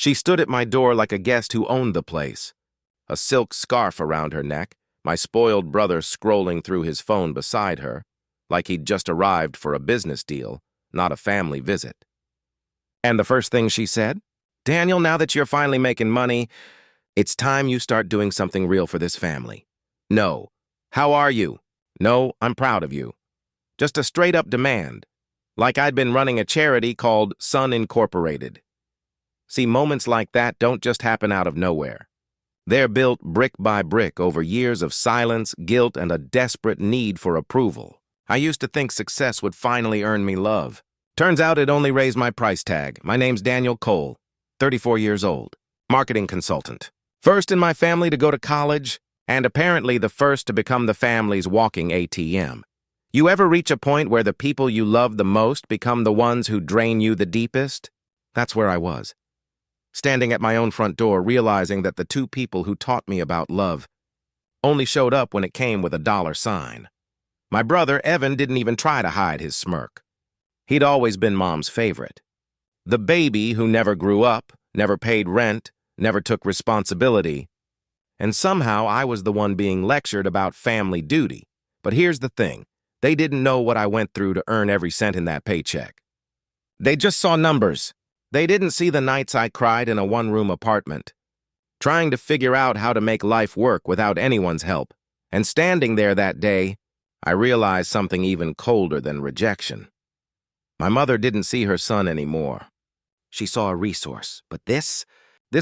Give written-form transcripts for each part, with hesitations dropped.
She stood at my door like a guest who owned the place, a silk scarf around her neck, my spoiled brother scrolling through his phone beside her, like he'd just arrived for a business deal, not a family visit. And the first thing she said, "Daniel, now that you're finally making money, it's time you start doing something real for this family." No. "How are you?" No, "I'm proud of you." Just a straight-up demand, like I'd been running a charity called Sun Incorporated. See, moments like that don't just happen out of nowhere. They're built brick by brick over years of silence, guilt, and a desperate need for approval. I used to think success would finally earn me love. Turns out it only raised my price tag. My name's Daniel Cole, 34 years old, marketing consultant. First in my family to go to college, and apparently the first to become the family's walking ATM. You ever reach a point where the people you love the most become the ones who drain you the deepest? That's where I was, standing at my own front door, realizing that the two people who taught me about love only showed up when it came with a dollar sign. My brother, Evan, didn't even try to hide his smirk. He'd always been Mom's favorite. The baby who never grew up, never paid rent, never took responsibility. And somehow I was the one being lectured about family duty. But here's the thing. They didn't know what I went through to earn every cent in that paycheck. They just saw numbers. They didn't see the nights I cried in a one-room apartment, trying to figure out how to make life work without anyone's help. And standing there that day, I realized something even colder than rejection. My mother didn't see her son anymore. She saw a resource. But this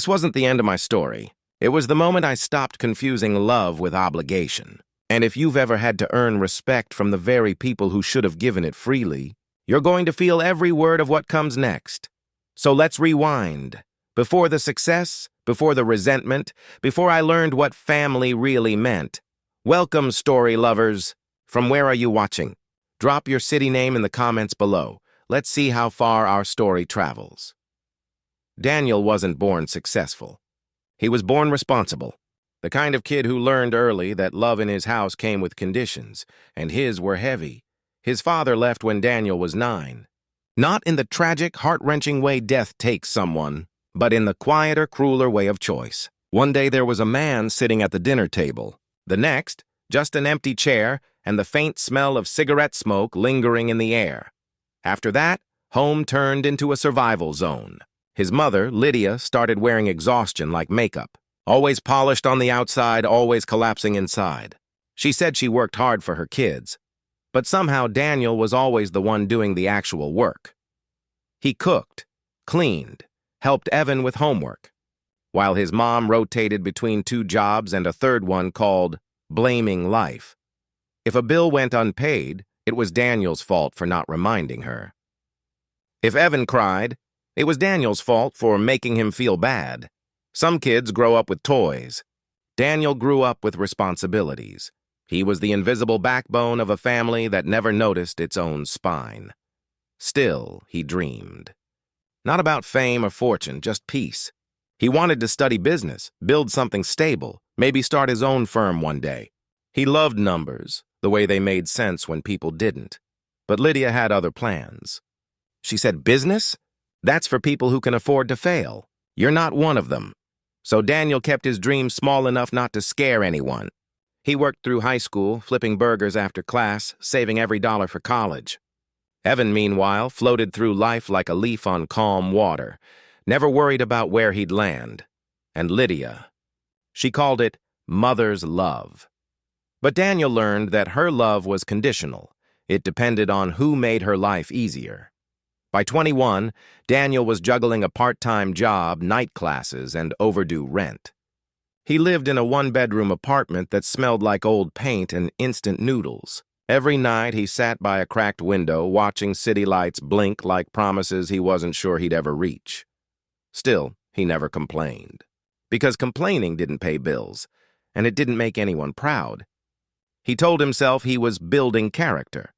wasn't the end of my story. It was the moment I stopped confusing love with obligation. And if you've ever had to earn respect from the very people who should have given it freely, you're going to feel every word of what comes next. So let's rewind. Before the success, before the resentment, before I learned what family really meant. Welcome, story lovers. From where are you watching? Drop your city name in the comments below. Let's see how far our story travels. Daniel wasn't born successful. He was born responsible. The kind of kid who learned early that love in his house came with conditions, and his were heavy. His father left when Daniel was 9. Not in the tragic, heart-wrenching way death takes someone, but in the quieter, crueler way of choice. One day there was a man sitting at the dinner table. The next, just an empty chair and the faint smell of cigarette smoke lingering in the air. After that, home turned into a survival zone. His mother, Lydia, started wearing exhaustion like makeup. Always polished on the outside, always collapsing inside. She said she worked hard for her kids, but somehow Daniel was always the one doing the actual work. He cooked, cleaned, helped Evan with homework, while his mom rotated between 2 jobs and a third one called blaming life. If a bill went unpaid, it was Daniel's fault for not reminding her. If Evan cried, it was Daniel's fault for making him feel bad. Some kids grow up with toys. Daniel grew up with responsibilities. He was the invisible backbone of a family that never noticed its own spine. Still, he dreamed. Not about fame or fortune, just peace. He wanted to study business, build something stable, maybe start his own firm one day. He loved numbers, the way they made sense when people didn't. But Lydia had other plans. She said, "Business? That's for people who can afford to fail. You're not one of them." So Daniel kept his dreams small enough not to scare anyone. He worked through high school, flipping burgers after class, saving every dollar for college. Evan, meanwhile, floated through life like a leaf on calm water, never worried about where he'd land. And Lydia, she called it mother's love. But Daniel learned that her love was conditional. It depended on who made her life easier. By 21, Daniel was juggling a part-time job, night classes, and overdue rent. He lived in a one-bedroom apartment that smelled like old paint and instant noodles. Every night he sat by a cracked window watching city lights blink like promises he wasn't sure he'd ever reach. Still, he never complained. Because complaining didn't pay bills, and it didn't make anyone proud. He told himself he was building character.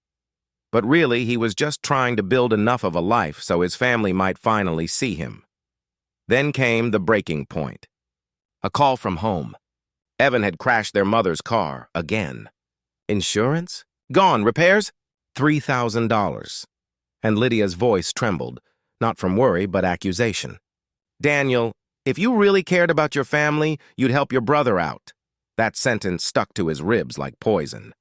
But really, he was just trying to build enough of a life so his family might finally see him. Then came the breaking point. A call from home. Evan had crashed their mother's car again. Insurance? Gone. Repairs? $3,000. And Lydia's voice trembled, not from worry but accusation. "Daniel, if you really cared about your family, you'd help your brother out." That sentence stuck to his ribs like poison.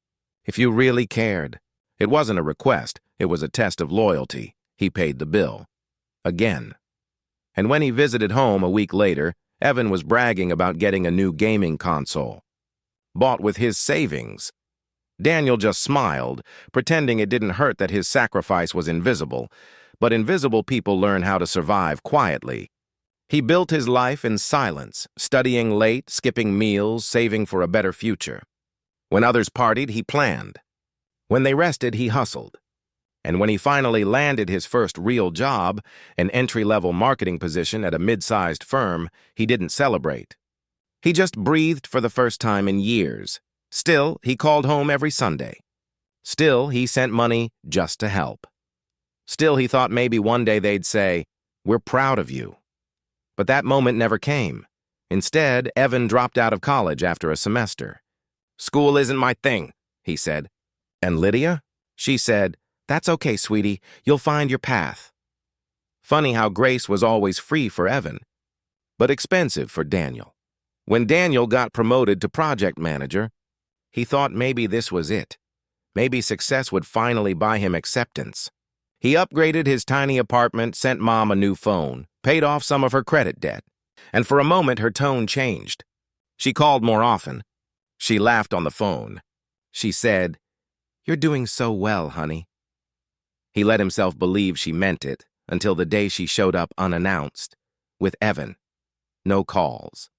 If you really cared. It wasn't a request, it was a test of loyalty. He paid the bill. Again. And when he visited home a week later, Evan was bragging about getting a new gaming console. Bought with his savings. Daniel just smiled, pretending it didn't hurt that his sacrifice was invisible, but invisible people learn how to survive quietly. He built his life in silence, studying late, skipping meals, saving for a better future. When others partied, he planned. When they rested, he hustled. And when he finally landed his first real job, an entry-level marketing position at a mid-sized firm, he didn't celebrate. He just breathed for the first time in years. Still, he called home every Sunday. Still, he sent money just to help. Still, he thought maybe one day they'd say, "We're proud of you." But that moment never came. Instead, Evan dropped out of college after a semester. "School isn't my thing," he said. And Lydia? She said, "That's okay, sweetie. You'll find your path." Funny how grace was always free for Evan, but expensive for Daniel. When Daniel got promoted to project manager, he thought maybe this was it. Maybe success would finally buy him acceptance. He upgraded his tiny apartment, sent Mom a new phone, paid off some of her credit debt, and for a moment her tone changed. She called more often. She laughed on the phone. She said, "You're doing so well, honey." He let himself believe she meant it until the day she showed up unannounced, with Evan. No calls.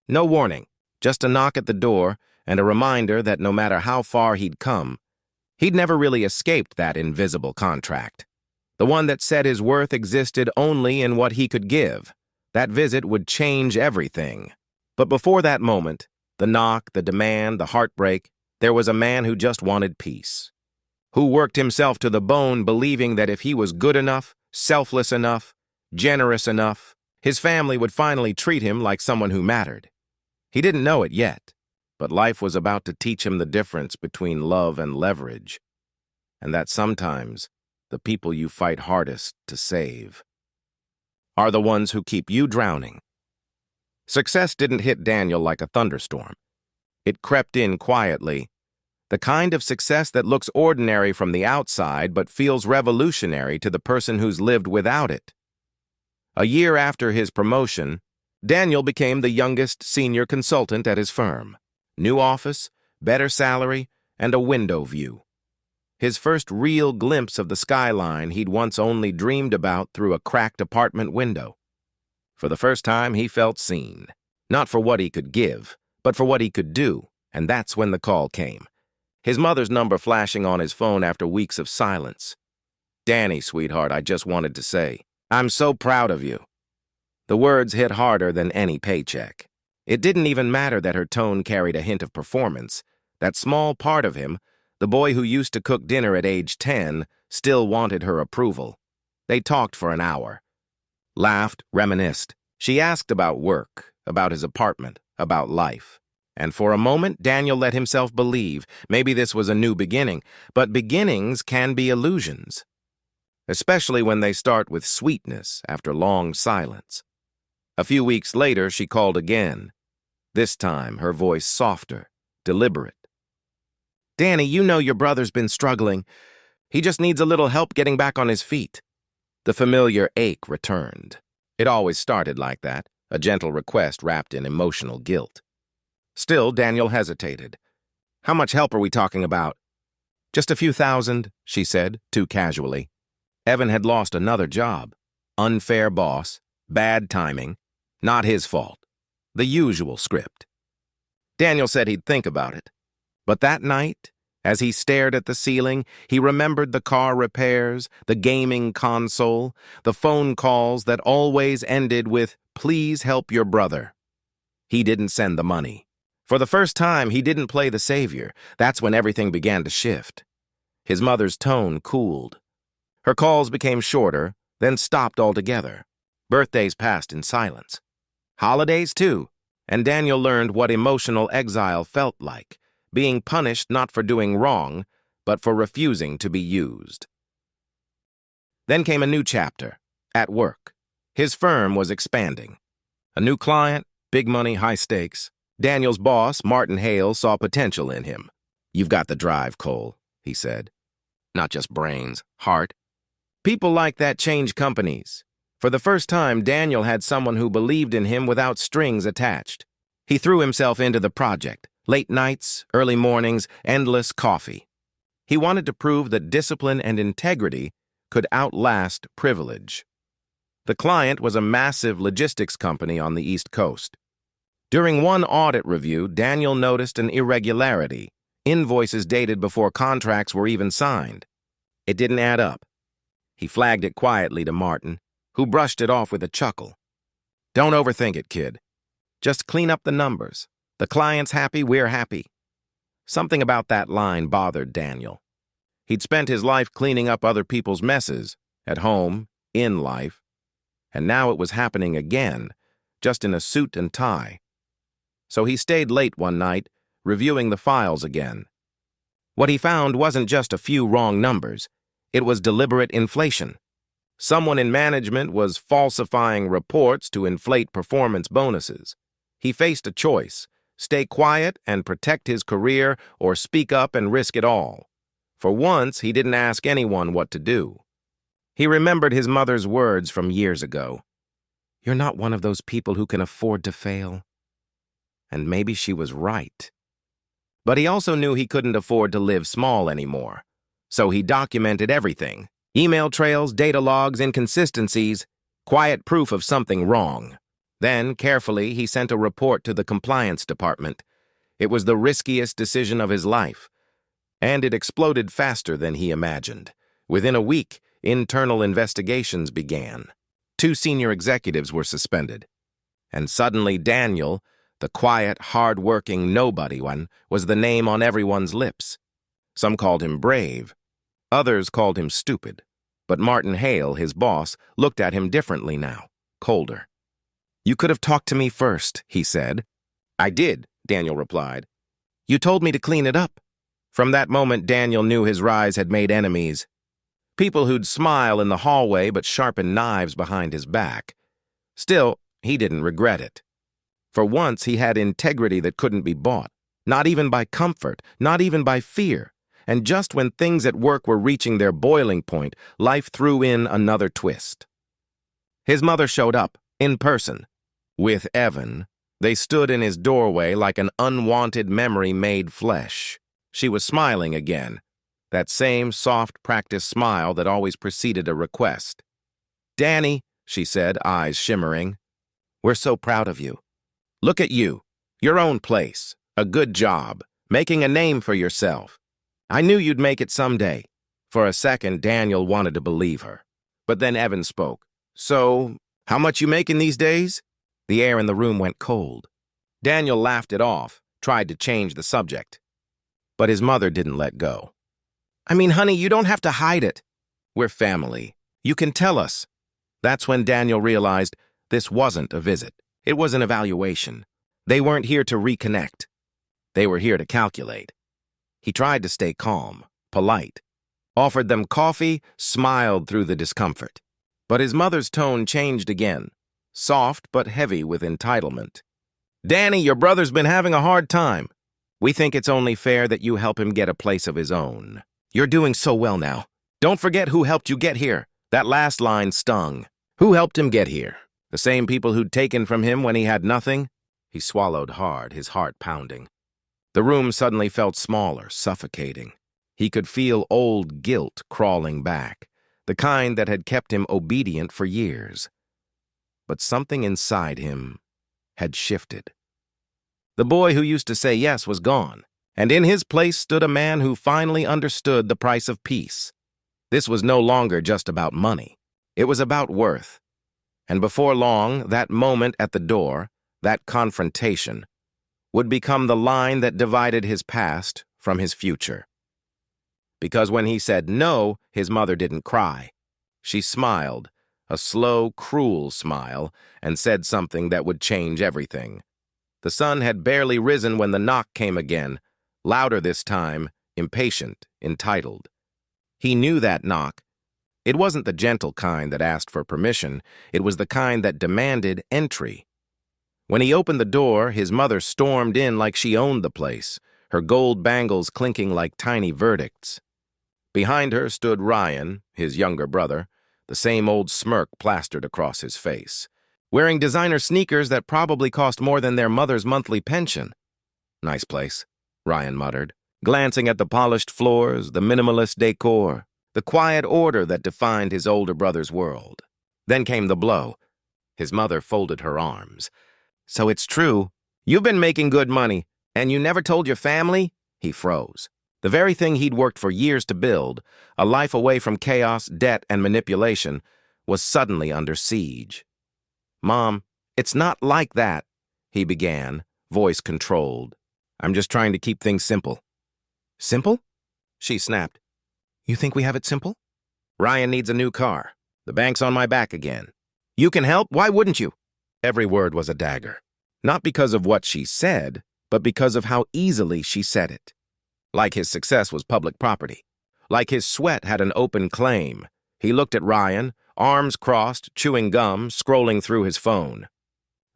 No warning, just a knock at the door and a reminder that no matter how far he'd come, he'd never really escaped that invisible contract. The one that said his worth existed only in what he could give. That visit would change everything. But before that moment, the knock, the demand, the heartbreak, there was a man who just wanted peace. Who worked himself to the bone believing that if he was good enough, selfless enough, generous enough, his family would finally treat him like someone who mattered. He didn't know it yet, but life was about to teach him the difference between love and leverage, and that sometimes the people you fight hardest to save are the ones who keep you drowning. Success didn't hit Daniel like a thunderstorm. It crept in quietly, the kind of success that looks ordinary from the outside but feels revolutionary to the person who's lived without it. A year after his promotion, Daniel became the youngest senior consultant at his firm. New office, better salary, and a window view. His first real glimpse of the skyline he'd once only dreamed about through a cracked apartment window. For the first time, he felt seen. Not for what he could give, but for what he could do, and that's when the call came. His mother's number flashing on his phone after weeks of silence. "Danny, sweetheart, I just wanted to say, I'm so proud of you." The words hit harder than any paycheck. It didn't even matter that her tone carried a hint of performance. That small part of him, the boy who used to cook dinner at age 10, still wanted her approval. They talked for an hour. Laughed, reminisced. She asked about work, about his apartment, about life. And for a moment, Daniel let himself believe maybe this was a new beginning, but beginnings can be illusions, especially when they start with sweetness after long silence. A few weeks later, she called again. This time, her voice softer, deliberate. "Danny, you know your brother's been struggling. He just needs a little help getting back on his feet." The familiar ache returned. It always started like that, a gentle request wrapped in emotional guilt. Still, Daniel hesitated. "How much help are we talking about?" "Just a few thousand," she said, too casually. Evan had lost another job. Unfair boss, bad timing, not his fault. The usual script. Daniel said he'd think about it. But that night, as he stared at the ceiling, he remembered the car repairs, the gaming console, the phone calls that always ended with, "Please help your brother." He didn't send the money. For the first time, he didn't play the savior. That's when everything began to shift. His mother's tone cooled. Her calls became shorter, then stopped altogether. Birthdays passed in silence. Holidays, too, and Daniel learned what emotional exile felt like, being punished not for doing wrong, but for refusing to be used. Then came a new chapter, at work. His firm was expanding. A new client, big money, high stakes. Daniel's boss, Martin Hale, saw potential in him. "You've got the drive, Cole," he said. "Not just brains, heart." People like that change companies. For the first time, Daniel had someone who believed in him without strings attached. He threw himself into the project. Late nights, early mornings, endless coffee. He wanted to prove that discipline and integrity could outlast privilege. The client was a massive logistics company on the East Coast. During one audit review, Daniel noticed an irregularity, invoices dated before contracts were even signed. It didn't add up. He flagged it quietly to Martin, who brushed it off with a chuckle. "Don't overthink it, kid. Just clean up the numbers. The client's happy, we're happy." Something about that line bothered Daniel. He'd spent his life cleaning up other people's messes, at home, in life, and now it was happening again, just in a suit and tie. So he stayed late one night, reviewing the files again. What he found wasn't just a few wrong numbers. It was deliberate inflation. Someone in management was falsifying reports to inflate performance bonuses. He faced a choice: stay quiet and protect his career, or speak up and risk it all. For once, he didn't ask anyone what to do. He remembered his mother's words from years ago. "You're not one of those people who can afford to fail." And maybe she was right. But he also knew he couldn't afford to live small anymore. So he documented everything: email trails, data logs, inconsistencies, quiet proof of something wrong. Then, carefully, he sent a report to the compliance department. It was the riskiest decision of his life. And it exploded faster than he imagined. Within a week, internal investigations began. 2 senior executives were suspended. And suddenly Daniel, the quiet, hard-working nobody one, was the name on everyone's lips. Some called him brave. Others called him stupid. But Martin Hale, his boss, looked at him differently now, colder. "You could have talked to me first," he said. "I did," Daniel replied. "You told me to clean it up." From that moment, Daniel knew his rise had made enemies. People who'd smile in the hallway but sharpen knives behind his back. Still, he didn't regret it. For once, he had integrity that couldn't be bought. Not even by comfort, not even by fear. And just when things at work were reaching their boiling point, life threw in another twist. His mother showed up, in person. With Evan, they stood in his doorway like an unwanted memory made flesh. She was smiling again, that same soft practice smile that always preceded a request. "Danny," she said, eyes shimmering, "we're so proud of you. Look at you, your own place, a good job, making a name for yourself. I knew you'd make it someday." For a second, Daniel wanted to believe her. But then Evan spoke. "So, how much you making these days?" The air in the room went cold. Daniel laughed it off, tried to change the subject. But his mother didn't let go. "I mean, honey, you don't have to hide it. We're family. You can tell us." That's when Daniel realized this wasn't a visit. It was an evaluation. They weren't here to reconnect. They were here to calculate. He tried to stay calm, polite, offered them coffee, smiled through the discomfort. But his mother's tone changed again, soft but heavy with entitlement. "Danny, your brother's been having a hard time. We think it's only fair that you help him get a place of his own. You're doing so well now. Don't forget who helped you get here." That last line stung. Who helped him get here? The same people who'd taken from him when he had nothing? He swallowed hard, his heart pounding. The room suddenly felt smaller, suffocating. He could feel old guilt crawling back, the kind that had kept him obedient for years. But something inside him had shifted. The boy who used to say yes was gone, and in his place stood a man who finally understood the price of peace. This was no longer just about money. It was about worth. And before long, that moment at the door, that confrontation, would become the line that divided his past from his future. Because when he said no, his mother didn't cry. She smiled, a slow, cruel smile, and said something that would change everything. The sun had barely risen when the knock came again, louder this time, impatient, entitled. He knew that knock. It wasn't the gentle kind that asked for permission, it was the kind that demanded entry. When he opened the door, his mother stormed in like she owned the place, her gold bangles clinking like tiny verdicts. Behind her stood Ryan, his younger brother, the same old smirk plastered across his face, wearing designer sneakers that probably cost more than their mother's monthly pension. "Nice place," Ryan muttered, glancing at the polished floors, the minimalist decor, the quiet order that defined his older brother's world. Then came the blow. His mother folded her arms. "So it's true. You've been making good money, and you never told your family?" He froze. The very thing he'd worked for years to build, a life away from chaos, debt, and manipulation, was suddenly under siege. "Mom, it's not like that," he began, voice controlled. "I'm just trying to keep things simple." "Simple?" she snapped. "You think we have it simple?" "Ryan needs a new car. The bank's on my back again." "You can help? Why wouldn't you?" Every word was a dagger. Not because of what she said, but because of how easily she said it. Like his success was public property. Like his sweat had an open claim. He looked at Ryan, arms crossed, chewing gum, scrolling through his phone.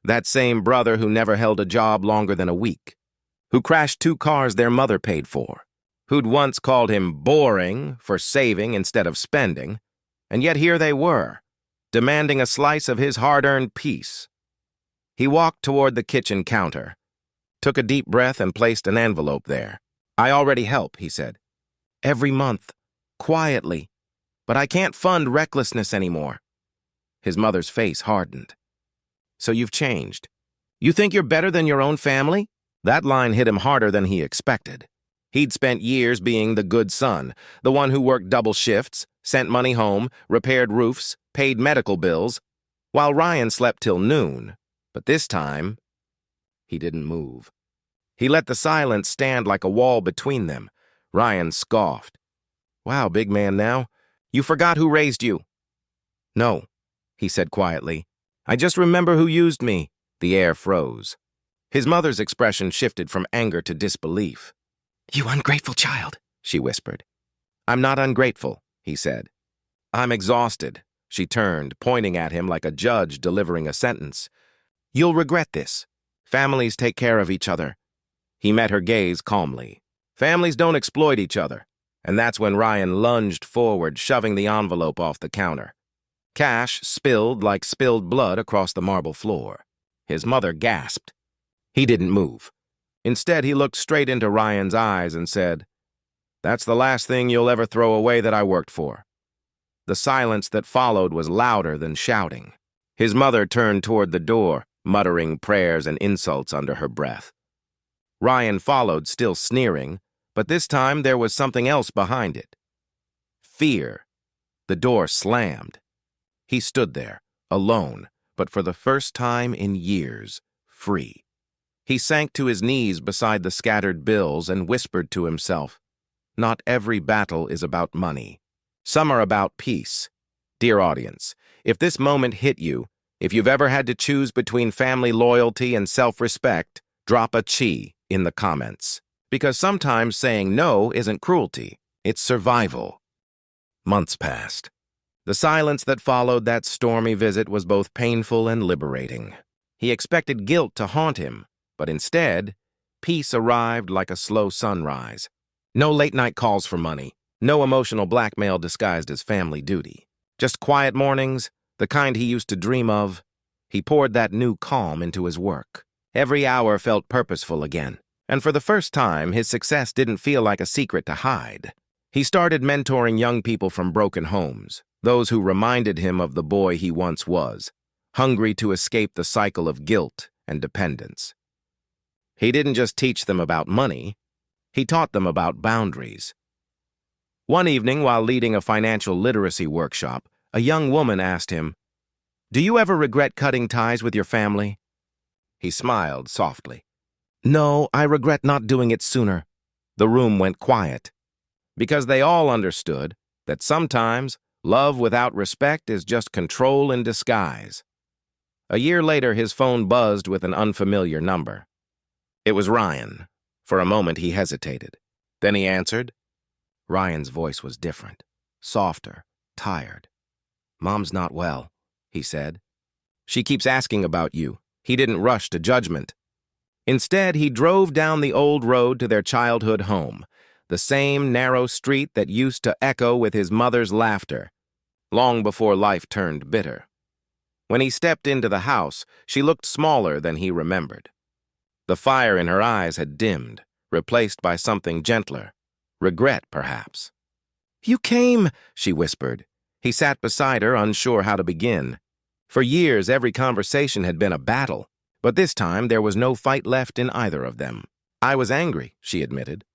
That same brother who never held a job longer than a week. Who crashed 2 cars their mother paid for. Who'd once called him boring for saving instead of spending. And yet here they were, demanding a slice of his hard-earned peace. He walked toward the kitchen counter, took a deep breath and placed an envelope there. "I already help," he said. "Every month, quietly. But I can't fund recklessness anymore." His mother's face hardened. "So you've changed. You think you're better than your own family?" That line hit him harder than he expected. He'd spent years being the good son, the one who worked double shifts, sent money home, repaired roofs, paid medical bills, while Ryan slept till noon. But this time, he didn't move. He let the silence stand like a wall between them. Ryan scoffed. "Wow, big man now. You forgot who raised you." "No," he said quietly. "I just remember who used me." The air froze. His mother's expression shifted from anger to disbelief. "You ungrateful child," she whispered. "I'm not ungrateful," he said. "I'm exhausted." She turned, pointing at him like a judge delivering a sentence. "You'll regret this. Families take care of each other." He met her gaze calmly. Families don't exploit each other. And that's when Ryan lunged forward, shoving the envelope off the counter. Cash spilled like spilled blood across the marble floor. His mother gasped. He didn't move. Instead, he looked straight into Ryan's eyes and said, "That's the last thing you'll ever throw away that I worked for." The silence that followed was louder than shouting. His mother turned toward the door, muttering prayers and insults under her breath. Ryan followed, still sneering, but this time there was something else behind it. Fear. The door slammed. He stood there, alone, but for the first time in years, free. He sank to his knees beside the scattered bills and whispered to himself, "Not every battle is about money. Some are about peace." Dear audience, if this moment hit you, if you've ever had to choose between family loyalty and self-respect, drop a chi in the comments. Because sometimes saying no isn't cruelty, it's survival. Months passed. The silence that followed that stormy visit was both painful and liberating. He expected guilt to haunt him, but instead, peace arrived like a slow sunrise. No late-night calls for money, no emotional blackmail disguised as family duty. Just quiet mornings, the kind he used to dream of. He poured that new calm into his work. Every hour felt purposeful again, and for the first time, his success didn't feel like a secret to hide. He started mentoring young people from broken homes, those who reminded him of the boy he once was, hungry to escape the cycle of guilt and dependence. He didn't just teach them about money, he taught them about boundaries. One evening, while leading a financial literacy workshop, a young woman asked him, "Do you ever regret cutting ties with your family?" He smiled softly. "No, I regret not doing it sooner." The room went quiet, because they all understood that sometimes love without respect is just control in disguise. A year later, his phone buzzed with an unfamiliar number. It was Ryan. For a moment, he hesitated. Then he answered. Ryan's voice was different, softer, tired. "Mom's not well," he said. "She keeps asking about you." He didn't rush to judgment. Instead, he drove down the old road to their childhood home, the same narrow street that used to echo with his mother's laughter, long before life turned bitter. When he stepped into the house, she looked smaller than he remembered. The fire in her eyes had dimmed, replaced by something gentler. Regret, perhaps. "You came," she whispered. He sat beside her, unsure how to begin. For years, every conversation had been a battle, but this time there was no fight left in either of them. "I was angry," she admitted.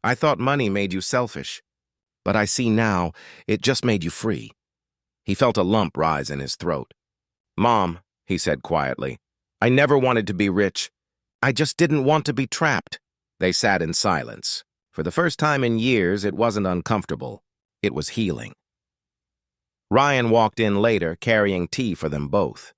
"I thought money made you selfish. But I see now, it just made you free." He felt a lump rise in his throat. "Mom," he said quietly, "I never wanted to be rich. I just didn't want to be trapped." They sat in silence. For the first time in years, it wasn't uncomfortable. It was healing. Ryan walked in later, carrying tea for them both.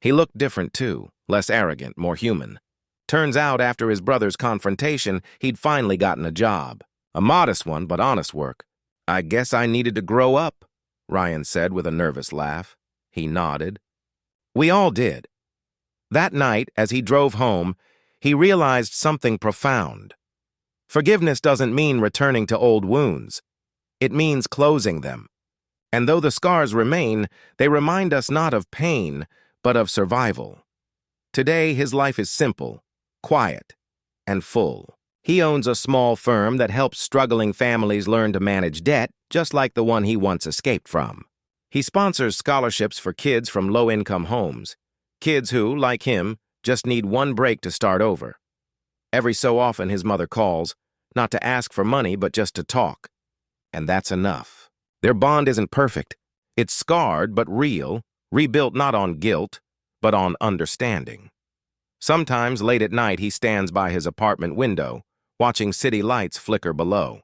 He looked different, too, less arrogant, more human. Turns out, after his brother's confrontation, he'd finally gotten a job. A modest one, but honest work. "I guess I needed to grow up," Ryan said with a nervous laugh. He nodded. We all did. That night, as he drove home, he realized something profound. Forgiveness doesn't mean returning to old wounds. It means closing them. And though the scars remain, they remind us not of pain, but of survival. Today, his life is simple, quiet, and full. He owns a small firm that helps struggling families learn to manage debt, just like the one he once escaped from. He sponsors scholarships for kids from low-income homes, kids who, like him, just need one break to start over. Every so often his mother calls, not to ask for money, but just to talk. And that's enough. Their bond isn't perfect. It's scarred but real, rebuilt not on guilt, but on understanding. Sometimes late at night he stands by his apartment window, watching city lights flicker below.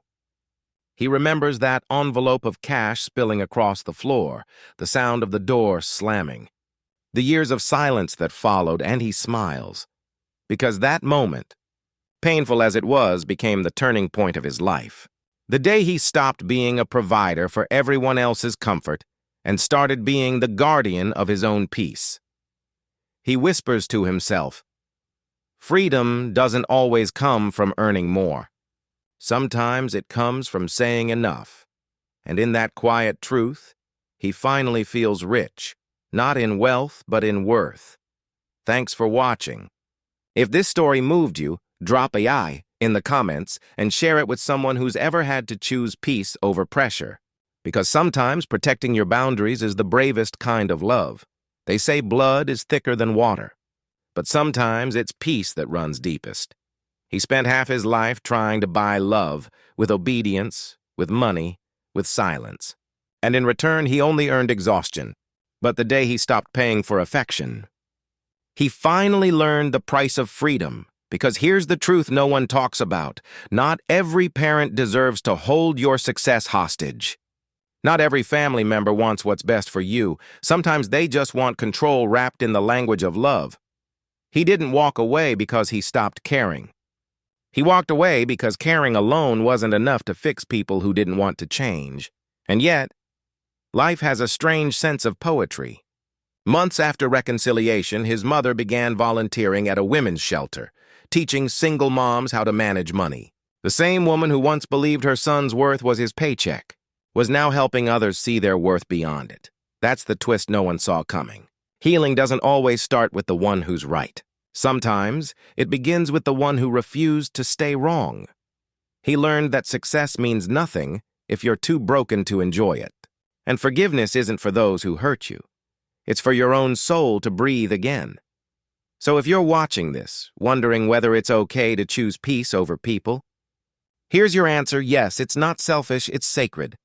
He remembers that envelope of cash spilling across the floor, the sound of the door slamming, the years of silence that followed, and he smiles. Because that moment, painful as it was, became the turning point of his life. The day he stopped being a provider for everyone else's comfort and started being the guardian of his own peace. He whispers to himself, "Freedom doesn't always come from earning more. Sometimes it comes from saying enough." And in that quiet truth, he finally feels rich, not in wealth, but in worth. Thanks for watching. If this story moved you, drop a I in the comments and share it with someone who's ever had to choose peace over pressure. Because sometimes protecting your boundaries is the bravest kind of love. They say blood is thicker than water, but sometimes it's peace that runs deepest. He spent half his life trying to buy love, with obedience, with money, with silence. And in return, he only earned exhaustion. But the day he stopped paying for affection, he finally learned the price of freedom. Because here's the truth no one talks about. Not every parent deserves to hold your success hostage. Not every family member wants what's best for you. Sometimes they just want control wrapped in the language of love. He didn't walk away because he stopped caring. He walked away because caring alone wasn't enough to fix people who didn't want to change. And yet, life has a strange sense of poetry. Months after reconciliation, his mother began volunteering at a women's shelter, teaching single moms how to manage money. The same woman who once believed her son's worth was his paycheck was now helping others see their worth beyond it. That's the twist no one saw coming. Healing doesn't always start with the one who's right. Sometimes it begins with the one who refused to stay wrong. He learned that success means nothing if you're too broken to enjoy it. And forgiveness isn't for those who hurt you. It's for your own soul to breathe again. So if you're watching this, wondering whether it's okay to choose peace over people, here's your answer: yes, it's not selfish, it's sacred.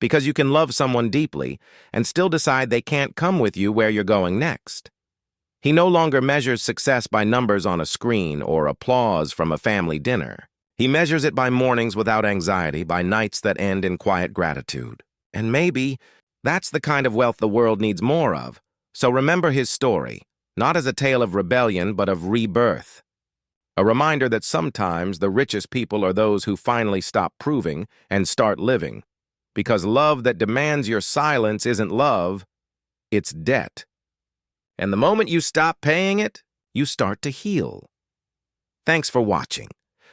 Because you can love someone deeply and still decide they can't come with you where you're going next. He no longer measures success by numbers on a screen or applause from a family dinner. He measures it by mornings without anxiety, by nights that end in quiet gratitude. And maybe that's the kind of wealth the world needs more of. So remember his story, not as a tale of rebellion, but of rebirth. A reminder that sometimes the richest people are those who finally stop proving and start living. because love that demands your silence isn't love, it's debt. And the moment you stop paying it, you start to heal. Thanks for watching.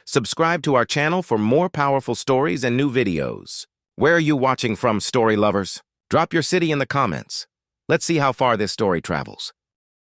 Subscribe to our channel for more powerful stories and new videos. Where are you watching from, story lovers? Drop your city in the comments. Let's see how far this story travels.